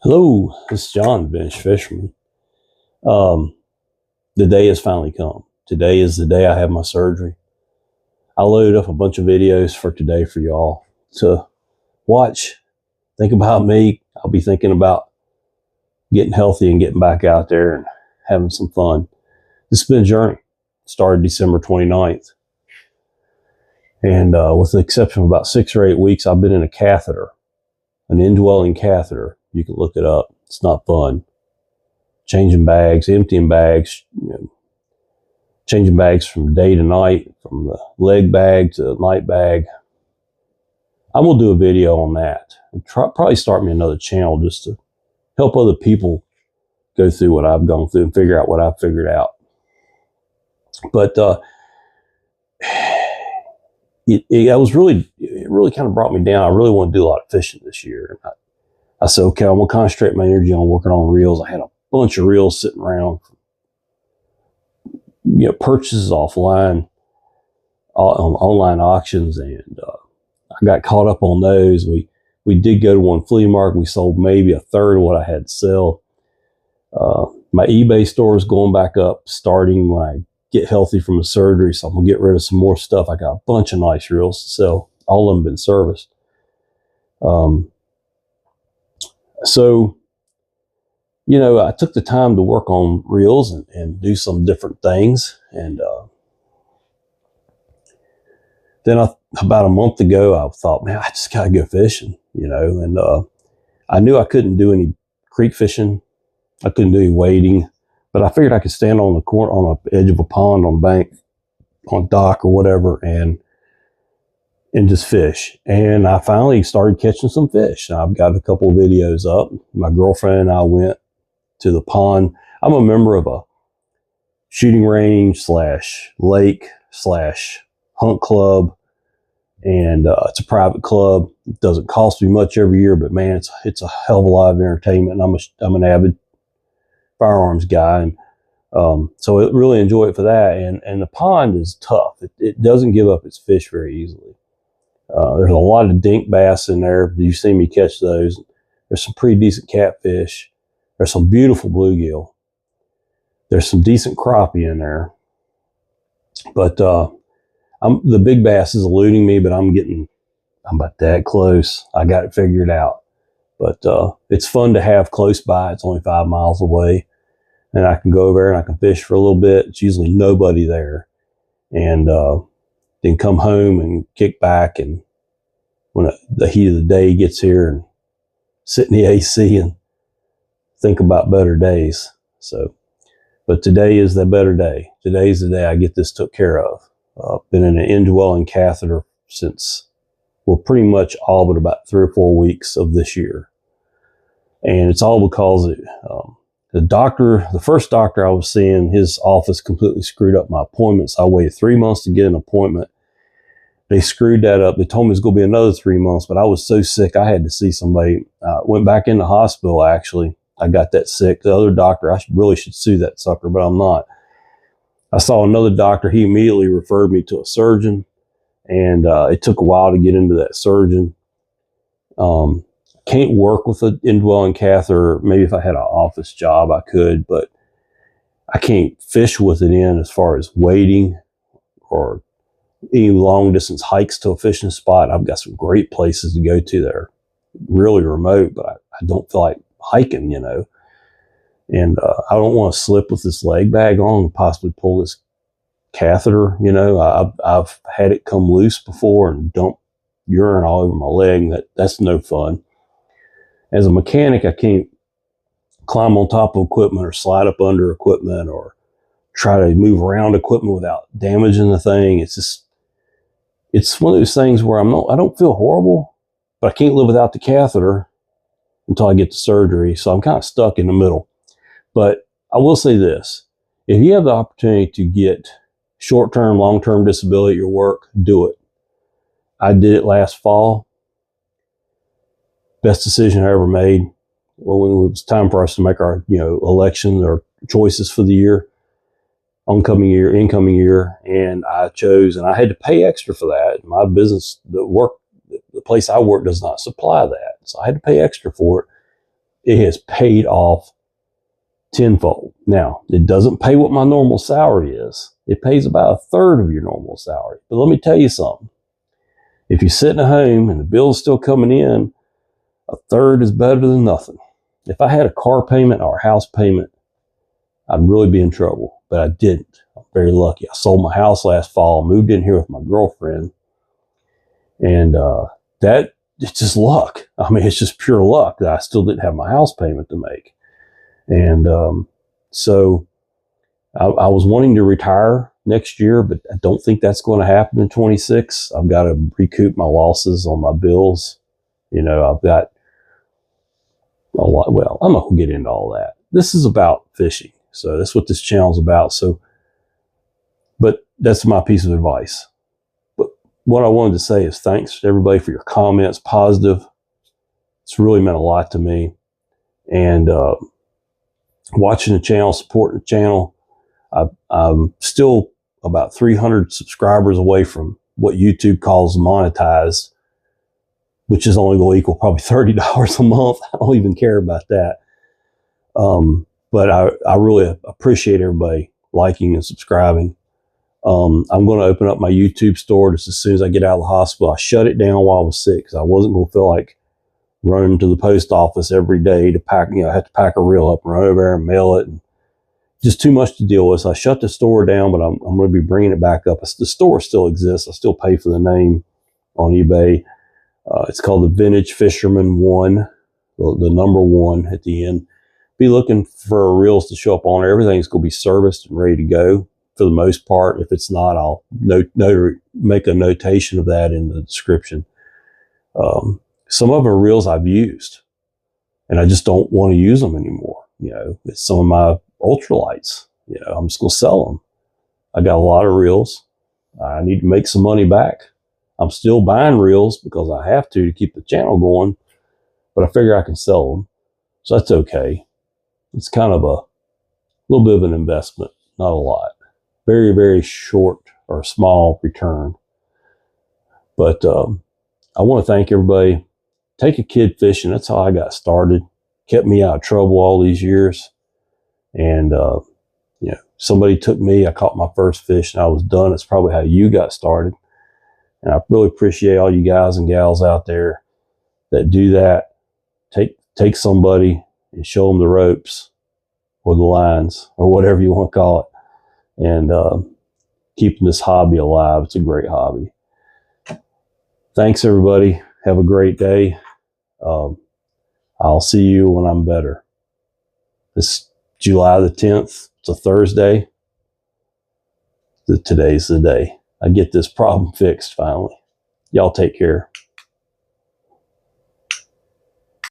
Hello, this is John, Vintage Fisherman. Um, the day has finally come. Today is the day I have my surgery. I loaded up a bunch of videos for today for y'all to watch. Think about me. I'll be thinking about getting healthy and getting back out there and having some fun. This has been a journey. It started December 29th. And with the exception of about 6 or 8 weeks, I've been in a catheter, an indwelling catheter. You can look it up. It's not fun. Changing bags, emptying bags, changing bags from day to night, from the leg bag to the night bag. I'm going to do a video on that and probably start me another channel just to help other people go through what I've gone through and figure out what I've figured out. But it really kind of brought me down. I really want to do a lot of fishing this year. And I said, okay, I'm going to concentrate my energy on working on reels. I had a bunch of reels sitting around, purchases offline, on online auctions, and I got caught up on those. We did go to one flea market. We sold maybe a third of what I had to sell. My eBay store is going back up starting when I get healthy from the surgery, so I'm going to get rid of some more stuff. I got a bunch of nice reels to sell. All of them been serviced. So, I took the time to work on reels and do some different things. And then about a month ago, I thought, man, I just got to go fishing, and I knew I couldn't do any creek fishing. I couldn't do any wading, but I figured I could stand on the edge of a pond, on a bank, on a dock or whatever, and just fish. And I finally started catching some fish. I've got a couple of videos up. My girlfriend and I went to the pond. I'm a member of a shooting range / lake / hunt club, and it's a private club. It doesn't cost me much every year, but man, it's a hell of a lot of entertainment. And I'm an avid firearms guy, and so I really enjoy it for that. And the pond is tough. It doesn't give up its fish very easily. There's a lot of dink bass in there. You see me catch those. There's some pretty decent catfish. There's some beautiful bluegill. There's some decent crappie in there. But the big bass is eluding me, but I'm about that close. I got it figured out. But it's fun to have close by. It's only 5 miles away. And I can go over there and I can fish for a little bit. It's usually nobody there. And then come home and kick back, and when the heat of the day gets here, and sit in the AC and think about better days. So, but today is the better day. Today's the day I get this took care of. Been in an indwelling catheter since, pretty much all but about 3 or 4 weeks of this year. And it's all because the first doctor I was seeing, his office completely screwed up my appointments. I waited 3 months to get an appointment. They screwed that up. They told me it's going to be another 3 months, but I was so sick I had to see somebody. Went back in the hospital, actually. I got that sick. The other doctor, I really should sue that sucker, but I'm not. I saw another doctor. He immediately referred me to a surgeon, and it took a while to get into that surgeon. Can't work with an indwelling catheter. Maybe if I had an office job, I could, but I can't fish with it in as far as wading or any long distance hikes to a fishing spot. I've got some great places to go to that are really remote, but I don't feel like hiking, and I don't want to slip with this leg bag on and possibly pull this catheter. I've had it come loose before and dump urine all over my leg. That's no fun. As a mechanic, I can't climb on top of equipment or slide up under equipment or try to move around equipment without damaging the thing. It's one of those things where I don't feel horrible, but I can't live without the catheter until I get to surgery. So I'm kind of stuck in the middle. But I will say this: if you have the opportunity to get short-term, long-term disability at your work, do it. I did it last fall. Best decision I ever made. Well, when it was time for us to make our, elections or choices for the year, incoming year, and I chose, and I had to pay extra for that. My business, the place I work does not supply that, so I had to pay extra for it. it has paid off tenfold. Now, it doesn't pay what my normal salary is. It pays about a third of your normal salary. But let me tell you something. If you're sitting at home and the bill's still coming in, a third is better than nothing. If I had a car payment or a house payment, I'd really be in trouble, but I didn't. I'm very lucky. I sold my house last fall, moved in here with my girlfriend, and that it's just luck. I mean, it's just pure luck that I still didn't have my house payment to make. And so I was wanting to retire next year, but I don't think that's going to happen in 26. I've got to recoup my losses on my bills. You know, I've got a lot. Well, I'm not going to get into all that. This is about fishing. So that's what this channel is about. So, but that's my piece of advice. But what I wanted to say is thanks to everybody for your comments, positive. It's really meant a lot to me. And watching the channel, supporting the channel. I'm still about 300 subscribers away from what YouTube calls monetized, which is only going to equal probably $30 a month. I don't even care about that. But I really appreciate everybody liking and subscribing. I'm going to open up my YouTube store just as soon as I get out of the hospital. I shut it down while I was sick because I wasn't going to feel like running to the post office every day to pack, I had to pack a reel up and run over there and mail it. And just too much to deal with. So I shut the store down, but I'm going to be bringing it back up. The store still exists. I still pay for the name on eBay. It's called the Vintage Fisherman 1, the number 1 at the end. Be looking for reels to show up on there. Everything's going to be serviced and ready to go for the most part. If it's not, I'll make a notation of that in the description. Some of them are reels I've used, and I just don't want to use them anymore. You know, it's some of my ultralights. You know, I'm just going to sell them. I got a lot of reels. I need to make some money back. I'm still buying reels because I have to keep the channel going, but I figure I can sell them. So that's okay. It's kind of a little bit of an investment, not a lot. Very, very short or small return. But I want to thank everybody. Take a kid fishing. That's how I got started. Kept me out of trouble all these years. And, you know, somebody took me. I caught my first fish and I was done. It's probably how you got started. And I really appreciate all you guys and gals out there that do that. Take somebody and show them the ropes or the lines or whatever you want to call it. And keeping this hobby alive. It's a great hobby. Thanks, everybody. Have a great day. I'll see you when I'm better. It's July the 10th. It's a Thursday. Today's the day I get this problem fixed finally. Y'all take care.